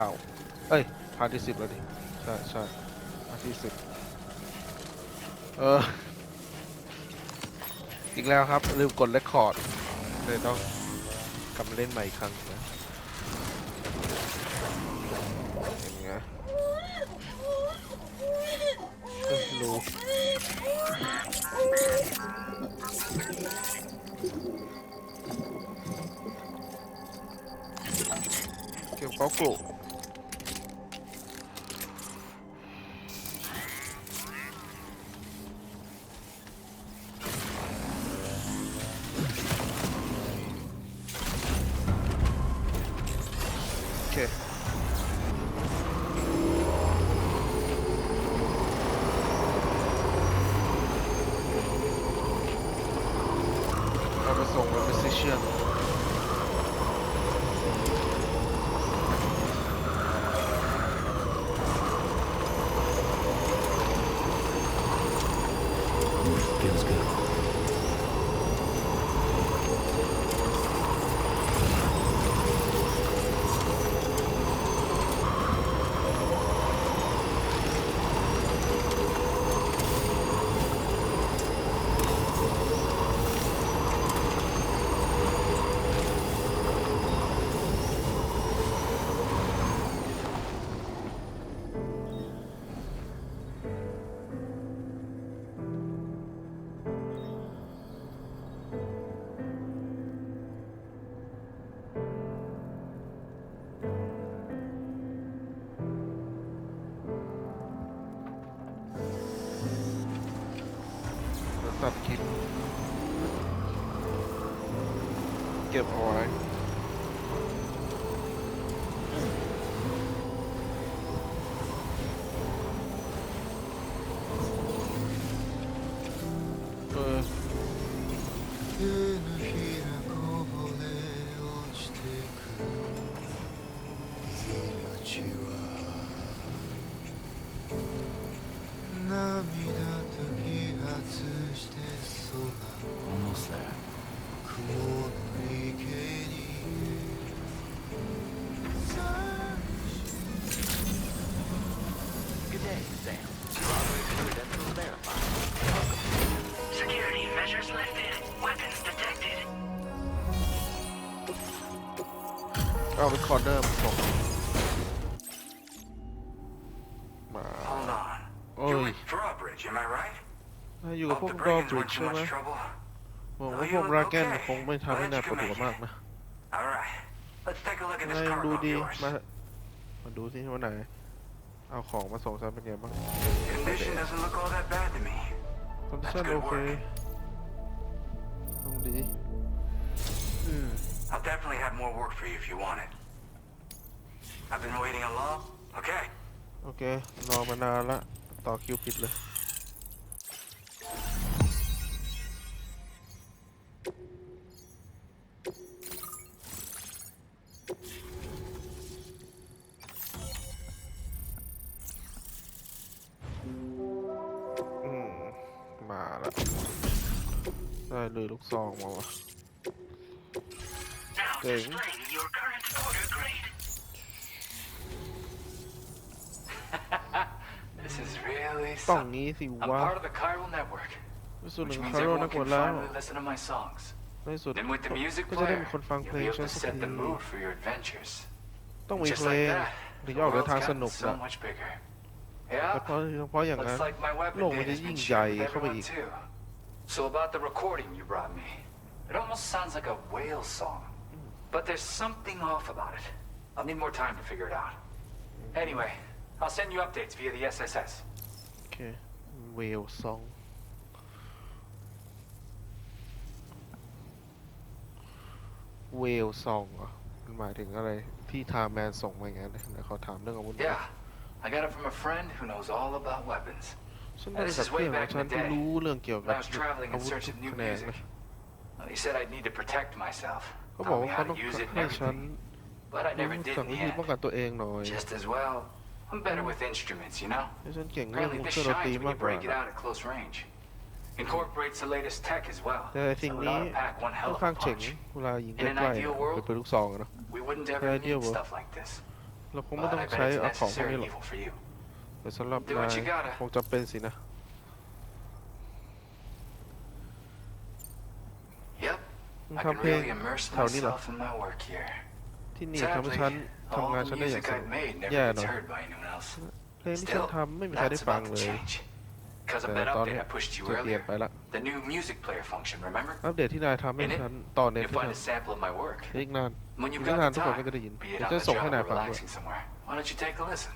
เอาเอ้ยพาร์ทที่10แล้วดิใช่ใช่พาร์ทที่10อีกแล้วครับลืมกดเรคคอร์ดเลยต้องกลับมาเล่นใหม่อีกครั้งนะอย่างเงี้ยรู้เก็บก๊อกโกะโอเคเราไปส่งแบบ precision Feels good. ตัดคลิปเก็บเอาไว้手のひらこぼれ落ちてく命は涙と揮発して空 Almost there. 雲の池に Good day, Sam. Robbery credentials verified. Security measures lifted. Weapons detected. เอาไปคอร์เนอร์มาส่งมา Hold on. โอ้ You're ย with Drawbridge, am I right? อยู่กับพวก Hope the ดอ brigands บริด weren't ใช่ too ไหม much trouble. หวังว่าพวกราแกนคงไม่ทำให้นายปวดหัวมากนะ All right. Let's take a look at นาย this ยัง cargo ดู of ดี yours. มาดูสิว่าไหนเอาของมาส่งฉันเป็นไงบ้าง Condition doesn't look all that bad to me. คอนดิ That's ชั่น good โอเค work. ต้องดี I'll definitely have more work for you if you want it. I've been waiting along. Okay. โอเครอมานานละต่อคิวผิดเลยมาละได้เลยลูกซองมาวะ Now Okay. display your current order grade. This is really ต้อง something. งี้สิ I'm วะ part of the chiral network, เป็นส่วนห which นึ่ง means คาร์โรนั everyone กหมด can แล้ว finally listen to my songs. ในสุด Then with the music ก็จะได้ player, มีคนฟังเพล you'll ง be able ฉัน to สัก set ที the mood for your adventures. ต้องมี Just เพล like ง that, ถึง the จะออกเดิน world's ทางส gotten นุก so นะ much bigger. แต่ Yeah, เพราะอย่างนั้น looks like my weapon โลกมัน data จะ has ยิ่ง been ใหญ่ shared with เข้าไป everyone อีก too. So about the recording you brought me, it almost sounds like a whale song, but there's something off about it. I'll need more time to figure it out. Anyway, I'll send you updates via the SSS. โอเคเวลซองเวลซองเหรอมันหมายถึงอะไรที่ไทม์แมนส่งมาอย่างนั้นนะขอถามเรื่องอาวุธ Yeah, I got it from a friend who knows all about weapons. ฉันได้จากเพื่อนของฉันที่รู้เรื่องเกี่ยวกับ I was traveling อา in วุธ search ทุ of ก new แขนง music. เลย He said I'd need to protect myself. เขาบอก Taught me ว่าเขา how ต้อง to use it and ให้ฉัน everything. But I รู้ never did จัก in วิ the ธีป้อง end. กันตัวเองหน่อย Just as well. I'm better with instruments, you know? ให้ฉันเก่งเรื่อง Apparently เค this รื่องดนตรี shines when มาก you กว่า break it out at close range. Incorporates the latest tech as well. แต่สิ่ง So it นี้ ought to pack one ค่อน hell ข้าง of a เจ๋ง punch. เวลายิงใก In ล้ an ๆ ideal เป็น world, ปืนลูกซองอะเนาะ we wouldn't The ever idea need was- stuff like this. เราคงไม่ But ต้อง I bet ใช้ it's เอาของพวก necessary นี้หรอก evil for you. แต่สำหรับ Do นา what ย you gotta. คงจำเป็นสินะ Yep. มึง I ทำ can เพลง really immerse แถวนี้เหรอ myself in my work here. ที่นี่ทำให้ Sadly, ฉัน all ทำงาน the ฉันได้อย่าง music สนุก I've made แย่ never หน่ gets อย heard by anyone else. เพลงที่ฉัน Still, ทำไม่มีใครได้ that's ฟัง about เล to ย change. Because of แต่ that ตอน update นี้ I pushed you จะเปลี่ยน earlier. ไปละ The new music player function, remember? อัปเดตที่นายทำให้ In it, ฉันตอนเน็ต you'll ที่ find ท a sample of my work. ำอีกนาน When อี you've กไม่ got นาน the ทุกคนก็ time, จะได้ยิน be เดี๋ it ยว on จะ the ส่งให้ job นาย or ฟังด้วย relaxing somewhere. Why don't you take a listen?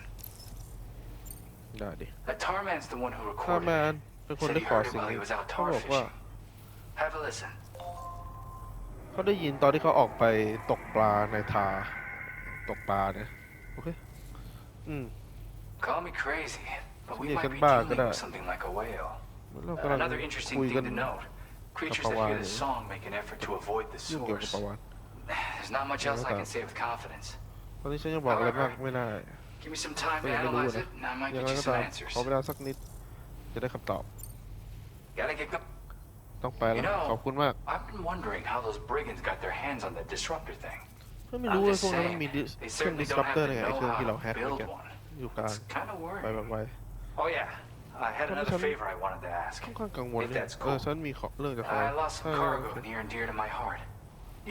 ได้ดิ That Tarman's the one who ถ้า recorded แม it. นเป็นคน Said ได้ he ขอ heard it สิ่ง while นี้ he was out เขา tar บอกว่า fishing. Have a listen. เขาได้ยินตอนที่เขาออกไปตกปลาในทาตกปลาเนี่ยโอเคอืม Call me crazy, but we Sige, might saan be ba? dealing Kada. with something like a whale. เรากำลัง Another interesting คุย thing กัน to note. Creatures Kapawaan that hear the eh. song make an effort to avoid the ยุ่งเกี่ยวกับ source. ปลาวาฬ There's not much else I can say with confidence. ตอนนี้ฉันยังบอกอะไรมากไม่ได้ Give me some time ก็ to ยังไม่รู้ analyze นะ it, and I might ยัง get ไง you ก็ some ตาม answers. ขอเวลาสักนิดจะได้คำตอบ Gotta get go. ต้องไปแล้ว You know, ขอบคุณมาก I've been wondering how those brigands got their hands on the disruptor thing. ก็ไม่รู้เลย I'm พวก just นั้นมัน saying, มี they เครื่อง certainly don't disruptor have เนี่ย the ไอ้เครื่อง know-how ที่เรา to แฮกเมื่อ build กี้ one. อยู่กลาง It's kind of ไป worrying. ไว Oh yeah, I had Tapi another sen- favor I wanted to ask. ค่อนข้างกังวล If เนี่ย that's เออ cool. ฉันมีของเรื่องจะขอ I lost some cargo near and dear to my heart,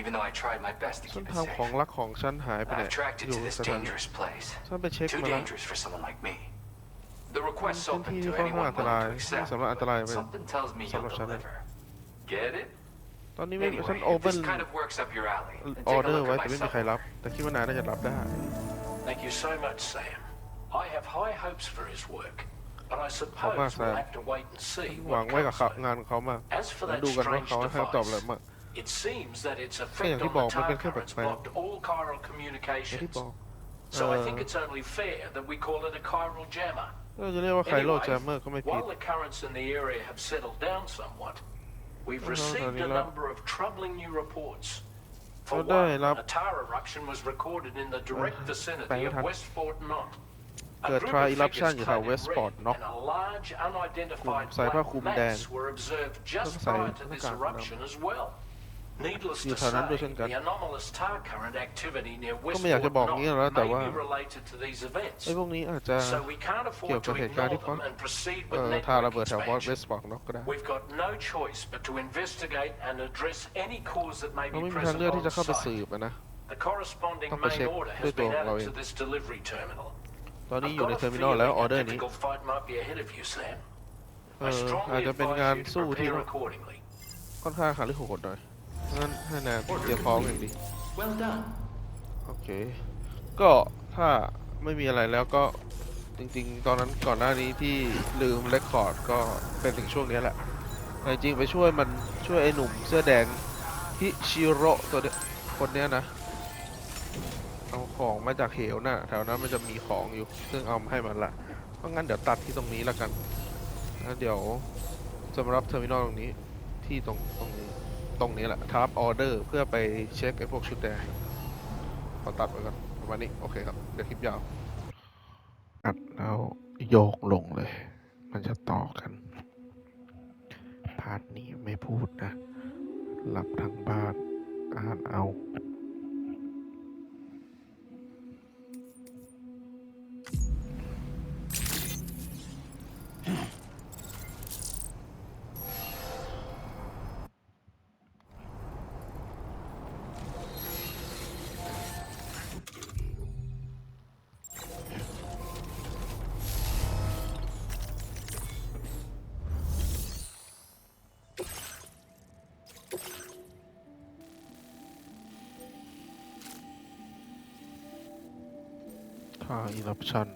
even though I tried my best to ฉัน keep it ทำของ safe. รักของฉันหายไปเนี่ย I've tracked it อยู่ to this สถาน dangerous place. ฉันไปเช็ค Too มาแล้ว dangerous for someone like me. The request's เป็น open ที่ to ค่อนข้าง anyone อันตราย willing to ไม่ accept, สำหรับอันตราย but ไป something tells me Sama you'll siya na. deliver. Get it? ตอนนี้ไม่ฉัน Anyway, โอ if เ n this kind of works up your alley, อ then อ take เด a อร์ look ไว้ at แต่ my ไม่มีใครรับ supplement. แต่คิดว่านายน่าจะรับได้ Thank you so much, Sam. I have high hopes for his work, but I suppose Sam. we'll have to wait and see หวัง what ไว้กับ comes of งาน it. เขามาก As for มา that ดูกันว่า strange เขาให้คำตอบอะไร device, มาก it seems that its ก็อย่าง effect ที่ on บอก the มันเป็น tar แค่แป currents ลก blocked all chiral ๆอย่างที่ communications. บอก So I think it's only fair that we call it a chiral jammer. เราจะเรียกว่าไคโร Anyway, แจมเมอร์ก็ไม่ผิด while the currents in the area have settled down somewhat, we've received a number of troubling new reports. For one, a tar eruption was recorded in the direct vicinity of Westport Knot. A เกิด group ทราย of อีรัปชัน figures อยู่แถว clad เว in สปอร์ต red น็อก and a large unidentified ใส่ผ้า black คลุมแดง mass were observed just ใส่ prior to หน้า this กากดำ eruption as well. Needless อยู่ to แถวนั้นด้วย say, เช่นกัน the anomalous tar current activity near ก็ไม่อยากจะ Westport บอกงี้แล้ว Knot แต่ may ว่า be related to these events. ไอ้พวกนี้อาจจะ So we can't เกี่ยว afford กับ to เหตุการณ์ ignore ที่เขา them and proceed เอ่ with อทาระ network เบิดแถวเว expansion. สปอร์ตน็อกก็ได้ We've got no choice but to investigate and address any cause that may เรา be ไม่มีทาง present เลือกที่ on จะเข้าไป site. สืบอะนะ The correspondingต้องไปเช็ค main order ด้ว has ยตัว been ของเราเอ added ง to this delivery terminal. ตอนนี้ I've อยู่ใน got เทอ a ร์มินอลแล้ว feeling ออ a เดอร์นี้ difficult fight might be ahead of you, Sam. เอ I ออาจ strongly จะเป็น advise งาน you to สู้ที่ prepare accordingly. ค่อนข้างหาลิโหดหน่อยงั้นให้แนนเตรียมพร้อมอย่างดี Well done. โอเค ก็ถ้าไม่มีอะไรแล้วก็จริงๆ ตอนนั้นก่อนหน้านี้ที่ลืมเรคคอร์ดก็เป็นถึงช่วงนี้แหละแต่จริงๆไปช่วยมันช่วยไอ้หนุ่มเสื้อแดงฮิชิโร่ตัวเนี้ยคนเนี้ยนะเอาของมาจากเหวน่ะแถวนั้นมันจะมีของอยู่ซึ่งเอามาให้มันละเพราะงั้นเดี๋ยวตัดที่ตรงนี้แล้วกันแล้วเดี๋ยวจะมารับเทอร์มินอลตรงนี้ที่ตรงนี้แหละทับออเดอร์เพื่อไปเช็คไอ้พวกชุดแดงขอตัดไว้ก่อนประมาณนี้โอเคครับเดี๋ยวคลิปยาวอัดแล้วโยกลงเลย มันจะต่อกันพาร์ทนี้ไม่พูดนะหลับทางบ้านอ่านเอาถ้า eruption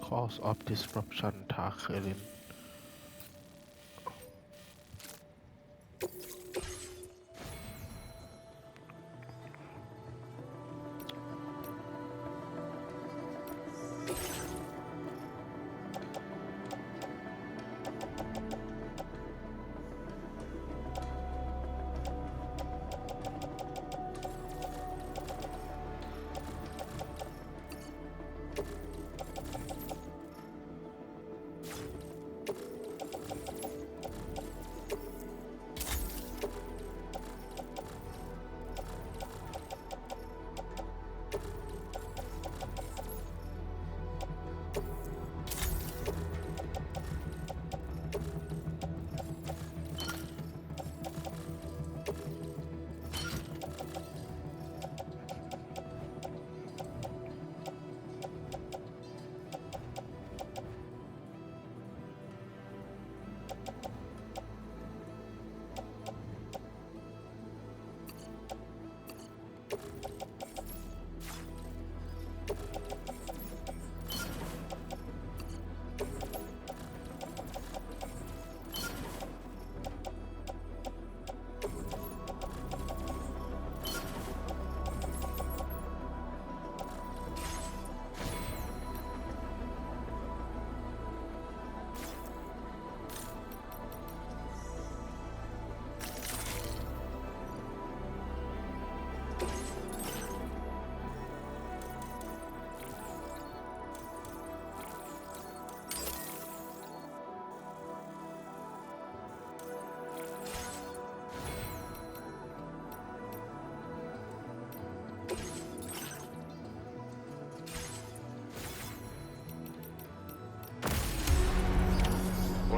cause of disruption ทาเคลิน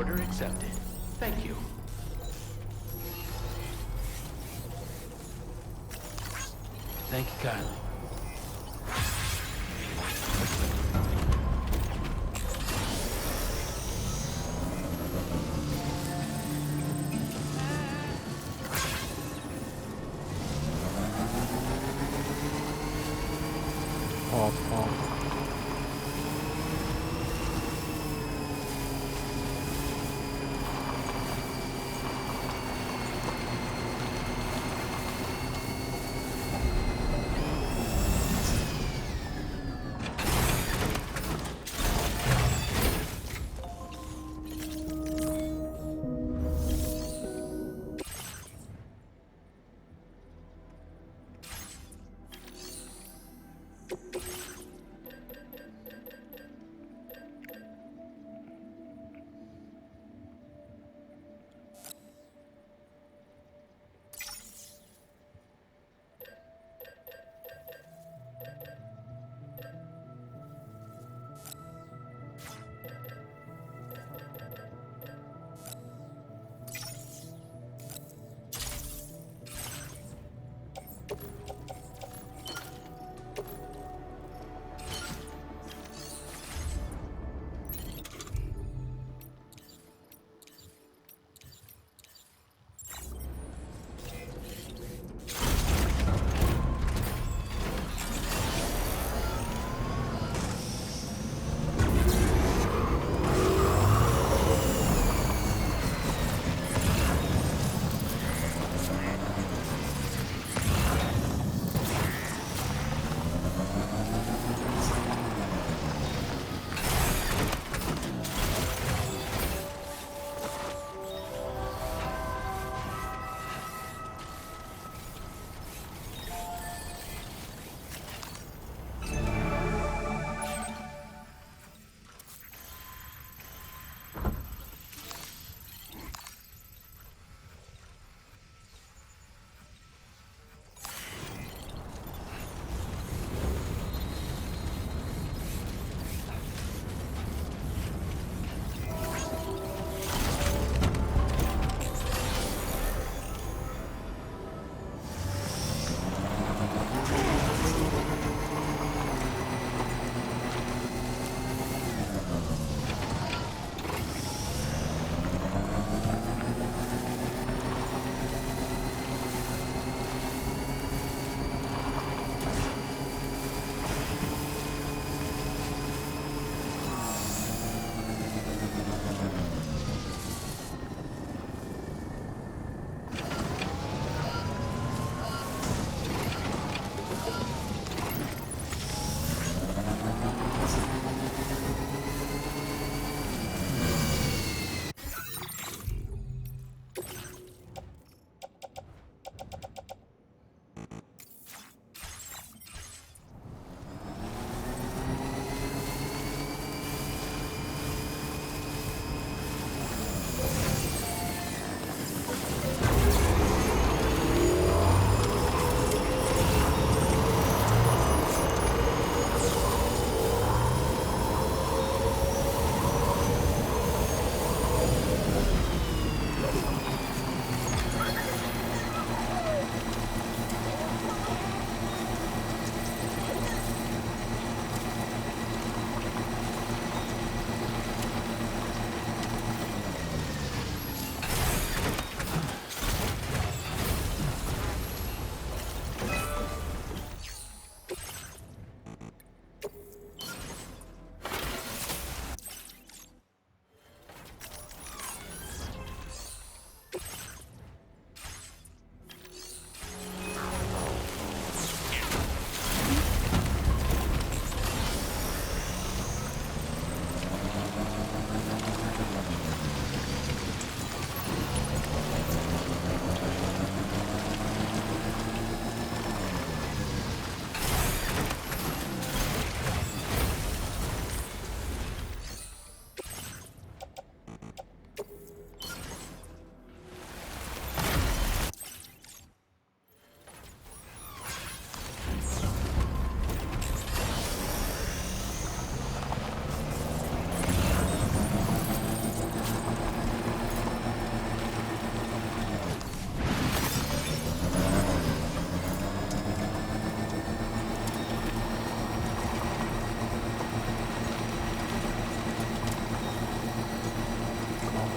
Order accepted. Thank you. Thank you kindly.พอ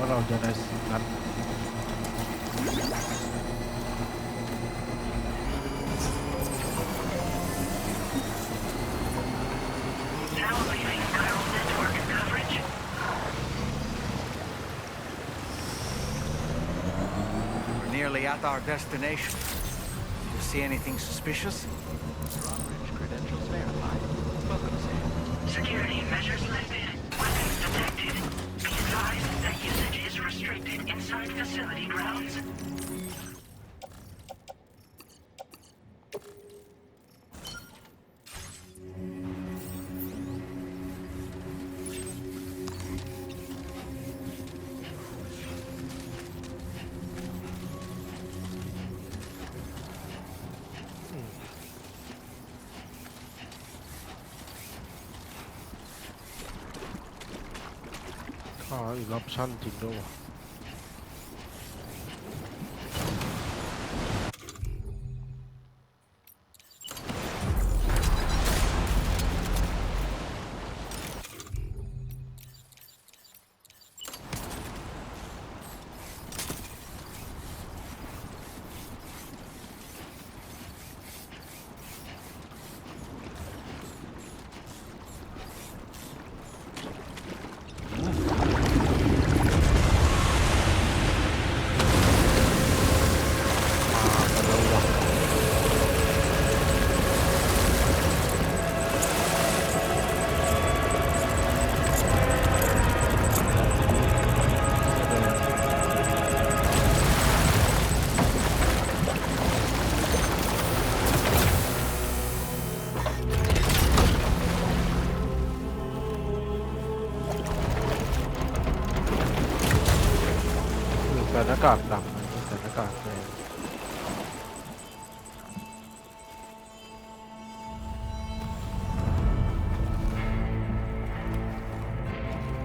ว่าเราจะได้นัด Now leaving chiral network coverage. We're nearly at our destination. You see anything suspicious? Drawbridge credentials verified. Welcome, Sam. Security measures lifted. Weapons detected. Be advised that usage is restricted inside facility grounds.อีกออปชั่นจริงด้วยว่ะใส่หน้ากากดำใส่หน้ากากแดง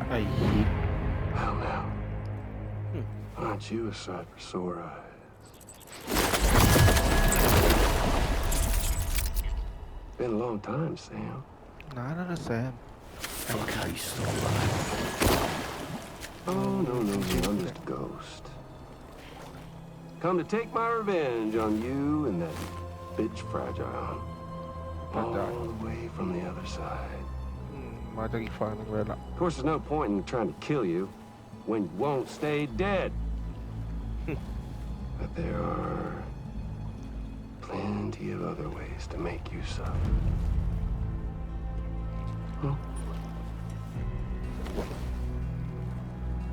ไอ้ยิก Well, now. Aren't you a sight for sore eyes? Been a long time, Sam. นานแล้วนะแซม Look how you still alive. Oh, no, I'm just a ghost. Come to take my revenge on you and that bitch Fragile. All the way from the other side. มาจากอีกฝั่งนึงเลยล่ะ Of course, there's no point in trying to kill you when you won't stay dead. But there are plenty of other ways to make you suffer. Huh?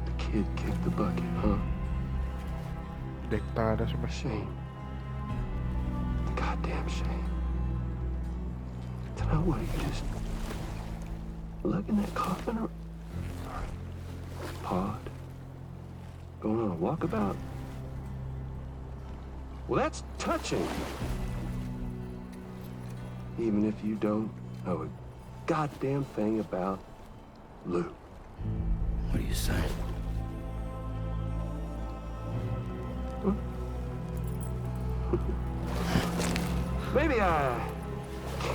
The kid kicked the bucket, huh? เด็กตายแล้วใช่ไหม Shame. Goddamn shame. To know what, you just lugging that coffin or pod? Going on a walkabout? Well, that's touching. Even if you don't know a goddamn thing about Lou. What are you saying? Maybe I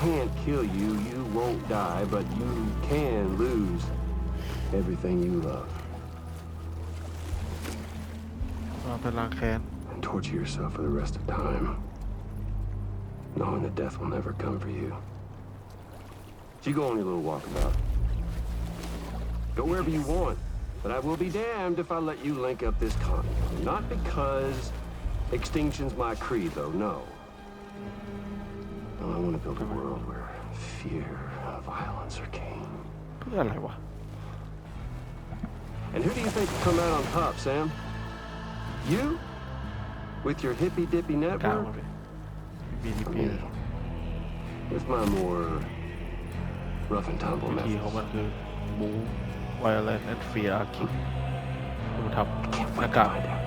can't kill you, you won't die, but you can lose everything you love เป็นล้างแค้น and torture yourself for the rest of time, knowing that death will never come for you. So you go on your little walkabout. Go wherever you want, but I will be damned if I let you link up this continent. Not because extinction's my creed, though, no. I want to build a world where fear and violence are king. เพื่ออะไรวะ And who do you think will come out on top, Sam? You? With your hippy-dippy กลาง network? มาเป็นบีดี Or พี me? With my more rough and tumble วิธีของ methods. มันคือบูไวโอเลนต์แอนด์เฟียร์คิกมันทำห Can't น้า wait กา to ก find out.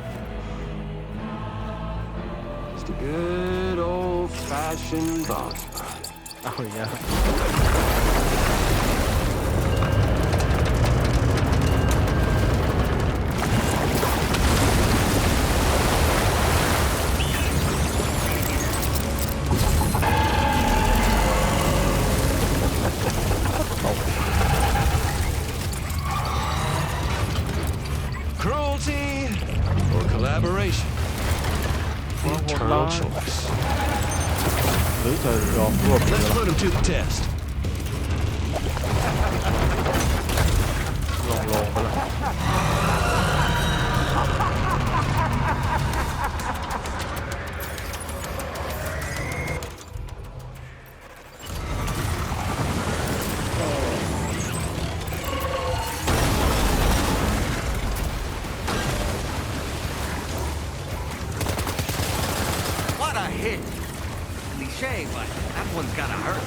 Just a good old-fashioned boss fight. เอาอย่างเงี้ย Cruel eternal choice. หรือจะยอมรวบเลย Let's put him to the test. ลงไปแล้ว What a hit! Cliche, but that one's gotta hurt.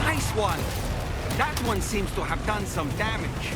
Nice one! That one seems to have done some damage.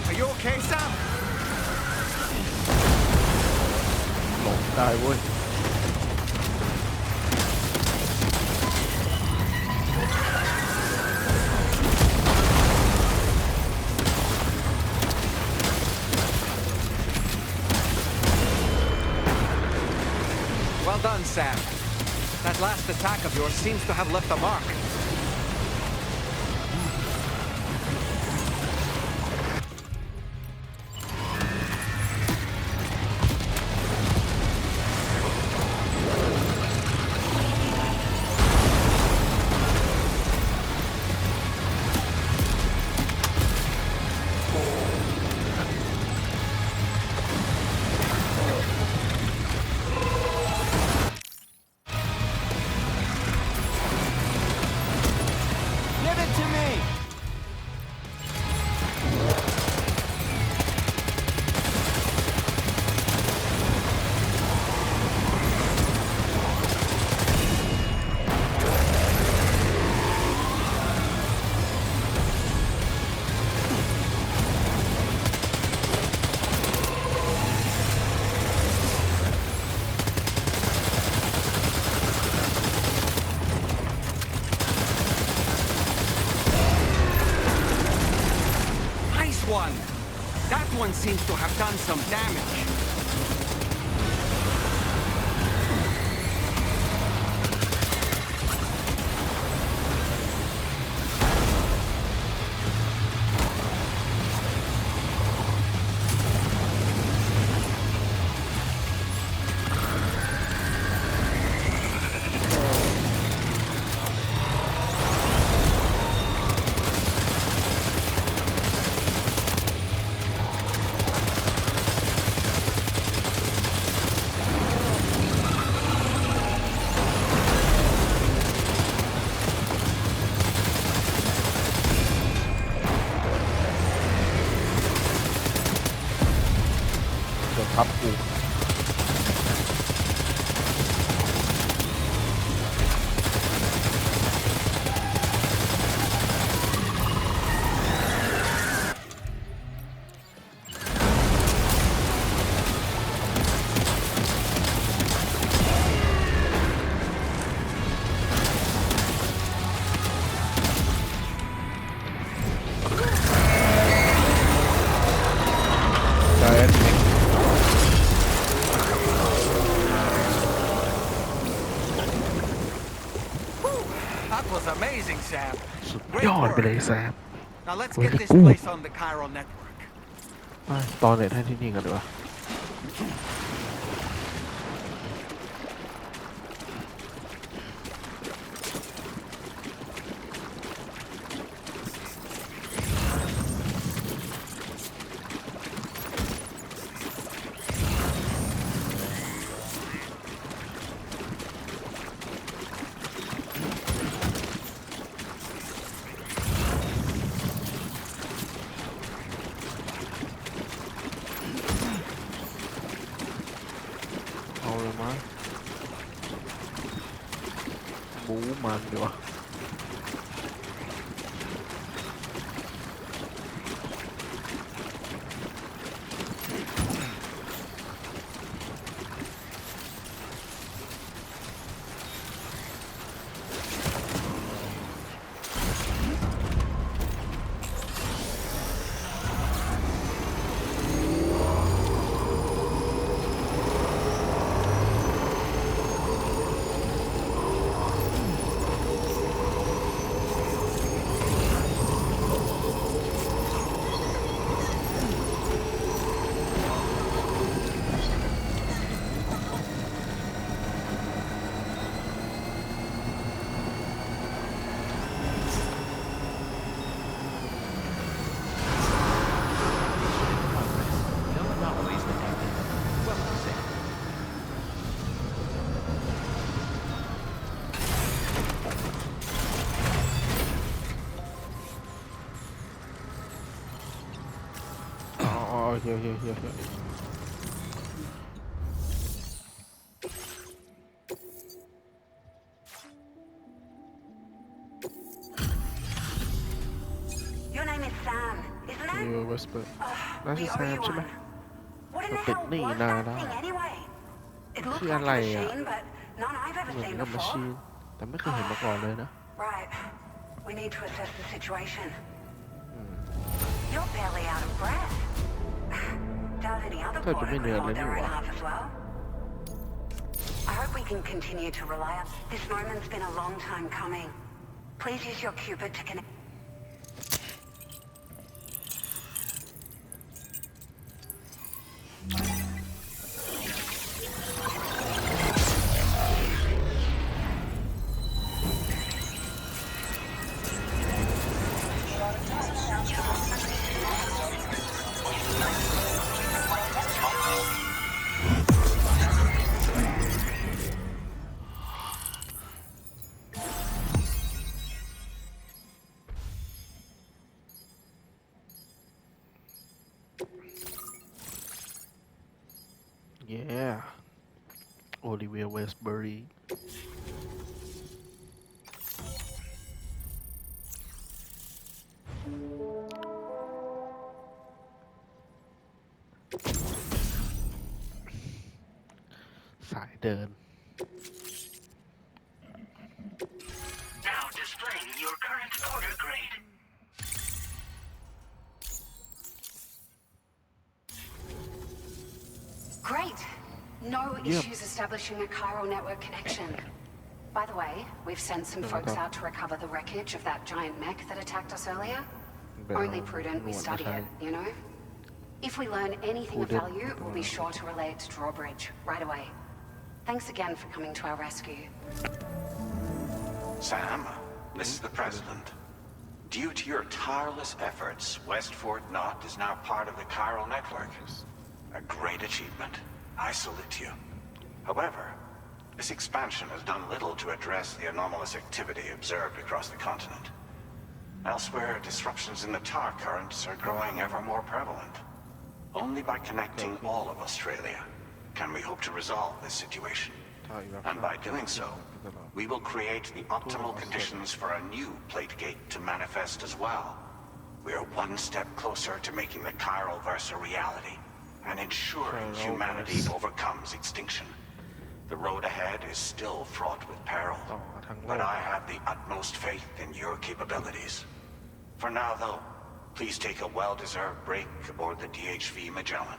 Are you okay, Sam? หลงได้เว้ย Well done, Sam. That last attack of yours seems to have left a mark. Give it to me! Nice one! That one seems to have done some damage. That was amazing, Sam. สุด Great ยอดไป work. เลยแซม Now let's Way get to this go. place on the chiral network. ไปตอนเน็ตให้ที่นี่กันดีกว่าเอาเลยมั้ยบู๊มันดีกว่าอ๋อโอเคโอเคโอเคโอเค Your name is Sam, isn't it? นิวเวสเปอร์น่า We จะแซ owe ม you ใช่ไหม one. What in the ติด hell หนี้ was นาน that แล้ว thing anyway? It looked คือ like อะไร a อ่ะ machine, but none I've ever เหมือน seen กับมาชี before. นแต่ไม่เคยเห็นมาก่อนเลยนะ Right. We need to assess the situation. You're barely out of breath. Doubt any other แทบจะไม่ porter เหนื่อย could เลย hold นี่ their ห own ว่า half as well. I hope we can continue to rely on. This moment's been a long time coming. Please use your Cupid to connect. yeah โอลิเวียเวสเบอรีสายเดิน Now displaying your current order grade. Great. No issues establishing a chiral network connection. By the way, we've sent some folks out to recover the wreckage of that giant mech that attacked us earlier. Only prudent we study it, you know? If we learn anything of value, we'll be sure to relay it to Drawbridge right away. Thanks again for coming to our rescue. Sam, this is the President. Due to your tireless efforts, West Fort Knot is now part of the chiral network. A great achievement. I salute you. However, this expansion has done little to address the anomalous activity observed across the continent. Elsewhere, disruptions in the tar currents are growing ever more prevalent. Only by connecting all of Australia can we hope to resolve this situation. And by doing so, we will create the optimal conditions for a new Plategate to manifest as well. We are one step closer to making the chiral verse a reality and ensuring humanity overcomes extinction. The road ahead is still fraught with peril, but I have the utmost faith in your capabilities. For now, though, please take a well-deserved break aboard the DHV Magellan.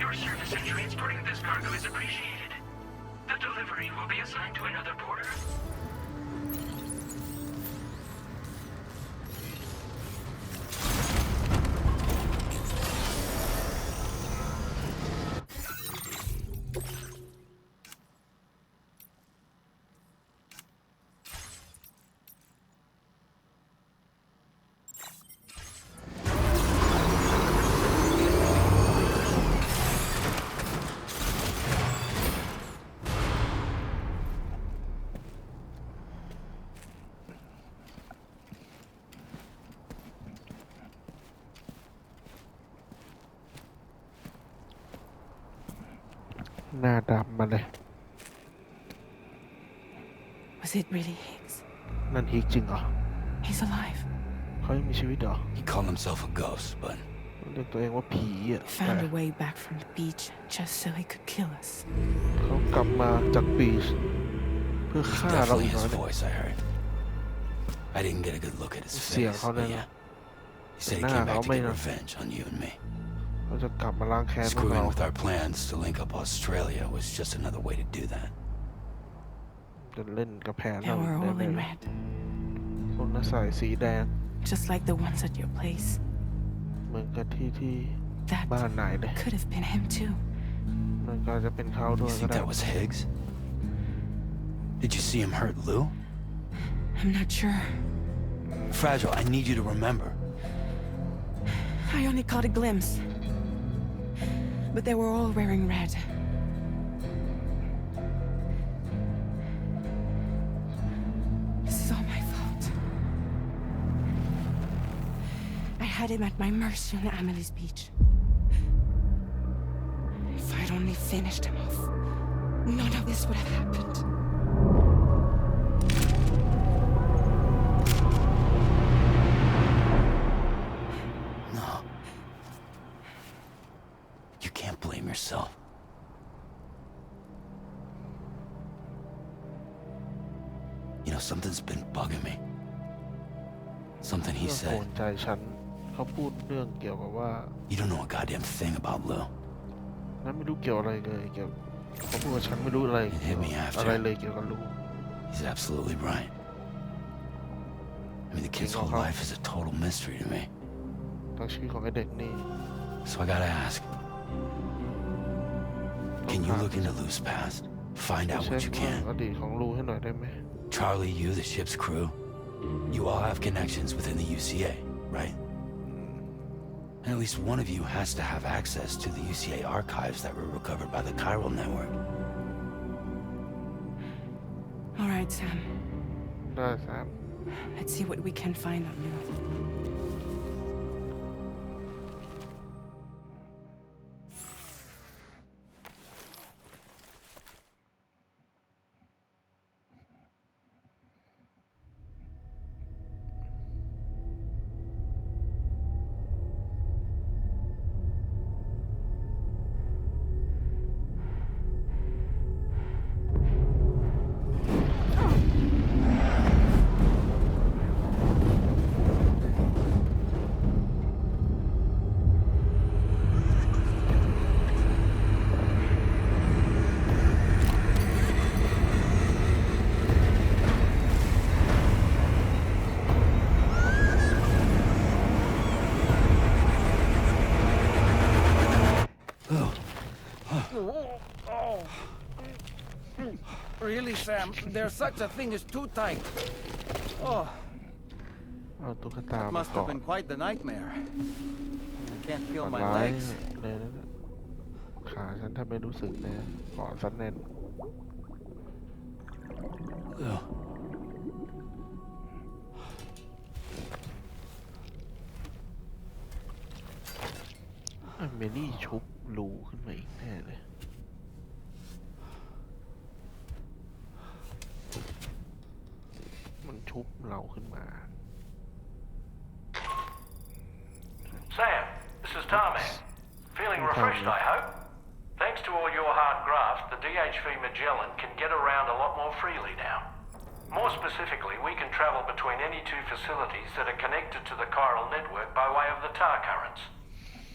Your service in transporting this cargo is appreciated. The delivery will be assigned to another porter.หน้าดำมาเลย Was it really Higgs? นั่นฮิกจริงเหรอ He's alive. เขายังมีชีวิตเหรอ He called himself a ghost, but เรียกตัวเองว่าผีอ่ะ Found a way back from the beach just so he could kill us. เขากลับมาจากบีชเพื่อ it's ฆ่าเรา definitely อีก his แล้วเนี่ย voice I heard. I didn't get a good look at his Xiềng face,เขา but เนี่ย yeah. He said he หน้า came เขา back to ไม่ get นะ revenge on you and me. เขาจะกลับมาล้างแค้นพวก Screwing เรา with our plans to link up Australia was just another way to do that. จะเล่นกับแผน They เรา were all แน่ in ๆ red, คนน่ะใส่สีแดง just like the ones at your place. เหมือนกับที่ That บ้านไหนเลย could have been him too. มันก็จะเป็นเขาด้ว You ยก็ think ได้ that was Higgs? Did you see him hurt Lou? I'm not sure. Fragile, I need you to remember. I only caught a glimpse. But they were all wearing red. This is all my fault. I had him at my mercy on Amelie's beach. If I'd only finished him off, none of this would have happened. No. You can't blame yourself. You know, something's been bugging me. Something he เรื่องโก said. นใจฉันเขาพูดเรื่องเกี่ยวกับว่า You don't know a goddamn thing about Lou. นั้นไม่รู้เกี่ยวอะไรเลยเกี่ยวเขาพูดว่าฉันไม่รู้อะไร It hit me after. อะไรเลยเกี่ยวกับลูก He's absolutely right. I mean, the kid's whole life is a total mystery to me. ทั้งชีวิตของไอ้เด็กนี่ So I gotta ask. Can you look into Lou's past? Find out เช็ what ค you เรื่อง can. อดีตของลูกให้หน่อยได้ไหม Charlie, you, the ship's crew, you all have connections within the UCA, right? And at least one of you has to have access to the UCA archives that were recovered by the chiral network. All right, Sam. ได้แซม Let's see what we can find on Lou. Really, Sam? There's such a thing as too tight. Oh, เอาตุ๊กตามา must เกาะ have been quite the nightmare. I can't ฝั feel น my ร้าย legs. เลยนะขาฉันถ้าไม่รู้สึกเลยเกาะสันแน่น Lou. เมลี่ชุบรูขึ้นมาอีกแน่เลย มันชุบเราขึ้นมา Sam, this is Tarman. Feeling refreshed, I hope? Thanks to all your hard graft, the DHV Magellan can get around a lot more freely now. More specifically, we can travel between any two facilities that are connected to the chiral network by way of the tar currents.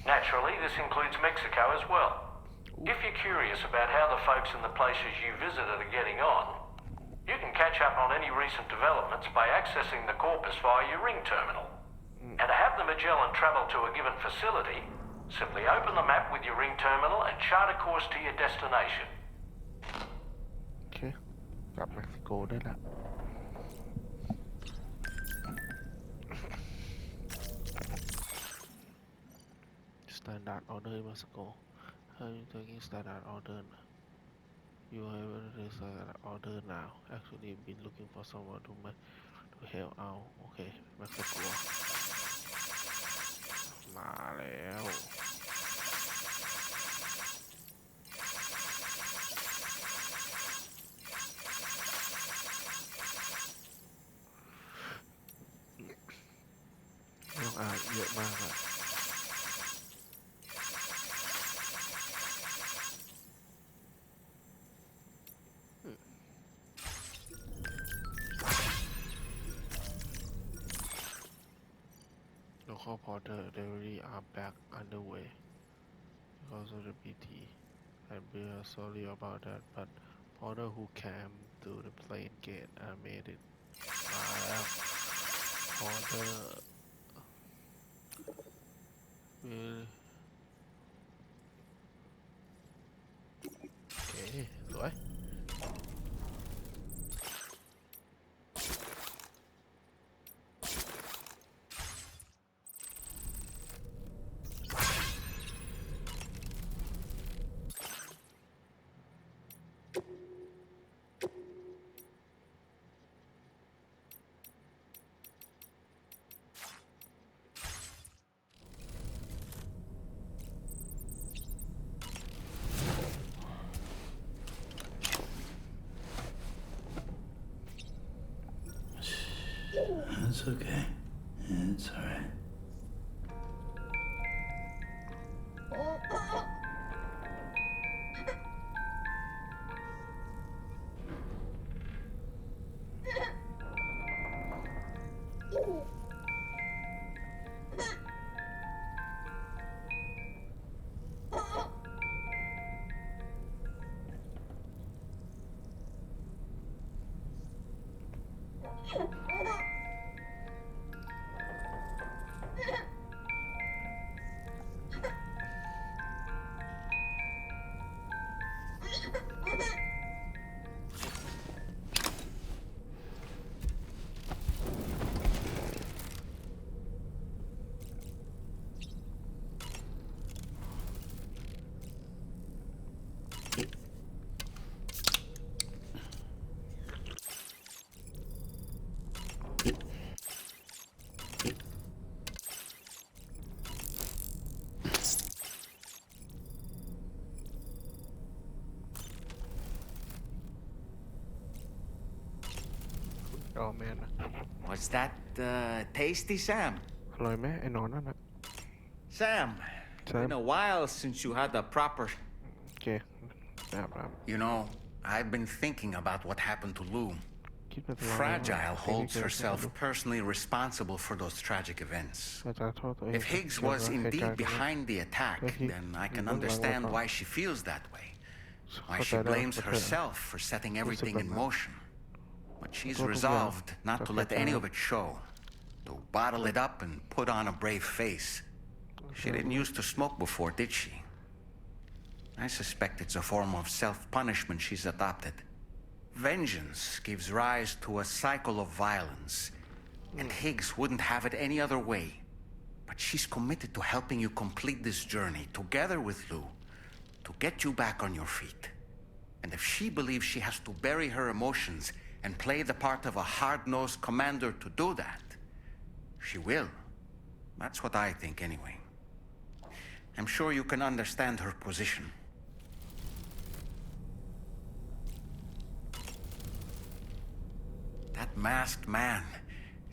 Naturally, this includes Mexico as well, If you're curious about how the folks in the places you visited are getting on, you can catch up on any recent developments by accessing the Corpus via your ring terminal. And to have the Magellan travel to a given facility, simply open the map with your ring terminal and chart a course to your destination. โอเคกลับเม็กซิโกได้แล้ว Standard order in Mexico. How you taking standard order? You have a standard order now. Actually, been looking for someone to help out. Okay, Mexico. มาแล้วเรื่องอ่านเยอะมากอะLocal porter delivery are back underway because of the BT. And we are sorry about that, but porter who came to the plane gate made it. มาแล้ว porter โอเคสวย It's okay. It's alright. Oh man. Was that tasty, Sam? อร่อยไหมไอ้หนอนนั่นน่ะ Sam, Sam? been a while since you had a proper... โอเคแบบ You know, I've been thinking about what happened to Lou. คิดมาตลอด Fragile holds herself personally responsible for those tragic events. ก็จะโทษตัวเอง If Higgs was indeed behind the attack, then I can understand why she feels that way. Why she blames herself for setting everything in motion. But she's resolved not to let any of it show, to bottle it up and put on a brave face. She didn't used to smoke before, did she? I suspect it's a form of self-punishment she's adopted. Vengeance gives rise to a cycle of violence, and Higgs wouldn't have it any other way. But she's committed to helping you complete this journey, together with Lou, to get you back on your feet. And if she believes she has to bury her emotions and play the part of a hard-nosed commander to do that, she will. That's what I think, anyway. I'm sure you can understand her position. That masked man,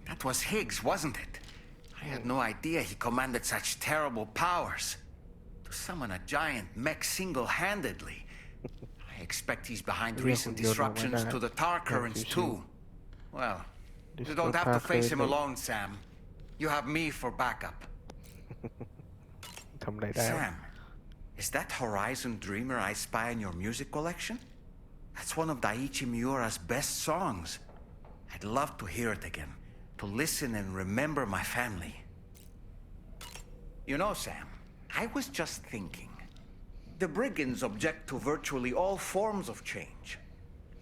that was Higgs, wasn't it? I had no idea he commanded such terrible powers. To summon a giant mech single-handedly. I expect he's behind recent disruptions to the tar currents, too. Well, you don't have to face him alone, Sam. You have me for backup. ทำอะไรได้ Sam, Is that Horizon Dreamer I spy in your music collection? That's one of Daiichi Miura's best songs. I'd love to hear it again, to listen and remember my family. You know, Sam, I was just thinking. The brigands object to virtually all forms of change,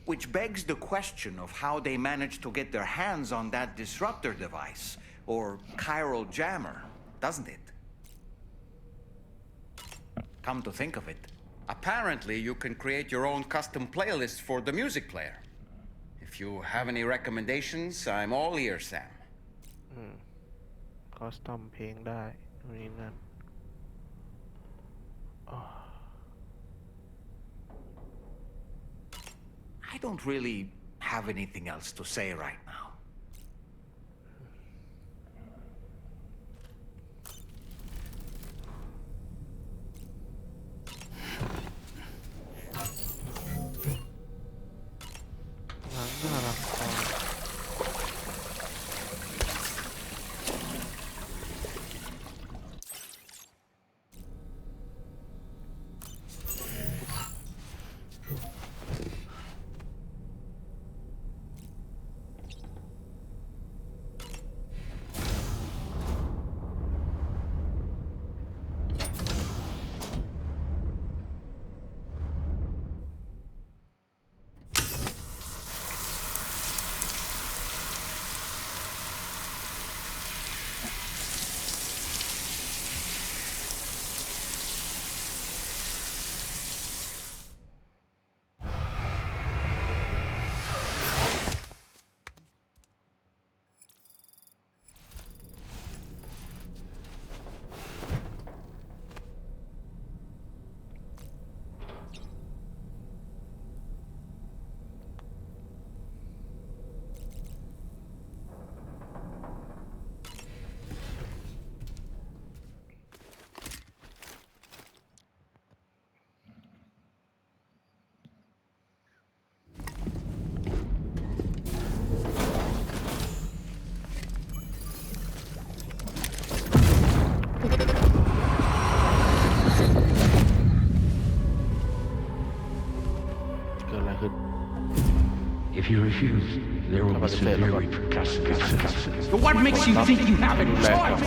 which begs the question of how they managed to get their hands on that disruptor device, or chiral jammer, doesn't it? Come to think of it, apparently you can create your own custom playlist for the music player. If you have any recommendations, I'm all ears, Sam. คอสตอมเพลงได้นี่นั่น I don't really have anything else to say right now. If you refuse, there will be severe repercussions. But what makes you think you have a choice?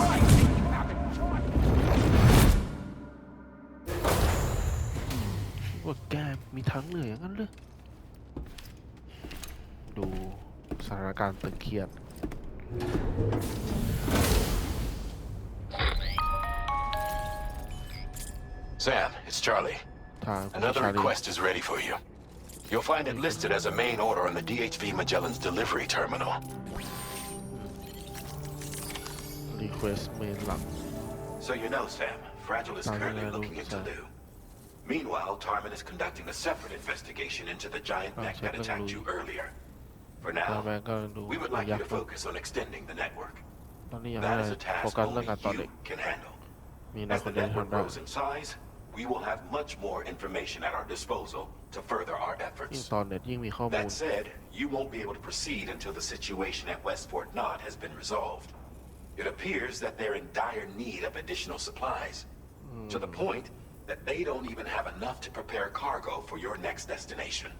ว่าแกมีทางเหนืออย่างนั้นเลยดูสถานการณ์ตึงเครียด Sam, it's Charlie. Another request is ready for you. You'll find it listed as a main order on the DHV Magellan's delivery terminal. Request main หลัก So you know, Sam, Fragile is currently looking into Lou. Meanwhile, Tarman is conducting a separate investigation into the giant mech that attacked you earlier. For now, we would like you to focus on extending the network. That is a task only you can handle. As the network grows in size, we will have much more information at our disposal to further our efforts. That said, you won't be able to proceed until the situation at West Fort Knott has been resolved. It appears that they're in dire need of additional supplies, to the point that they don't even have enough to prepare cargo for your next destination.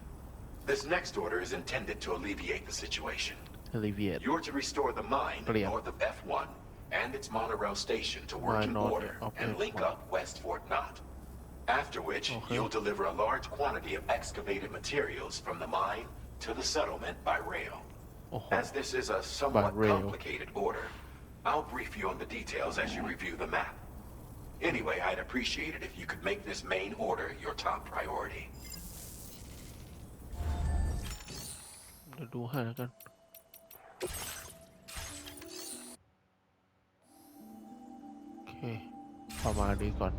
This next order is intended to alleviate the situation. You're to restore the mine north of F1 and its monorail station to working order and link up West Fort Knott. After which, you'll deliver a large quantity of excavated materials from the mine to the settlement by rail. As this is a somewhat complicated order, I'll brief you on the details as you review the map. Anyway, I'd appreciate it if you could make this main order your top priority. เดี๋ยวดูให้แล้วกันโอเคประมาณนี้ก่อน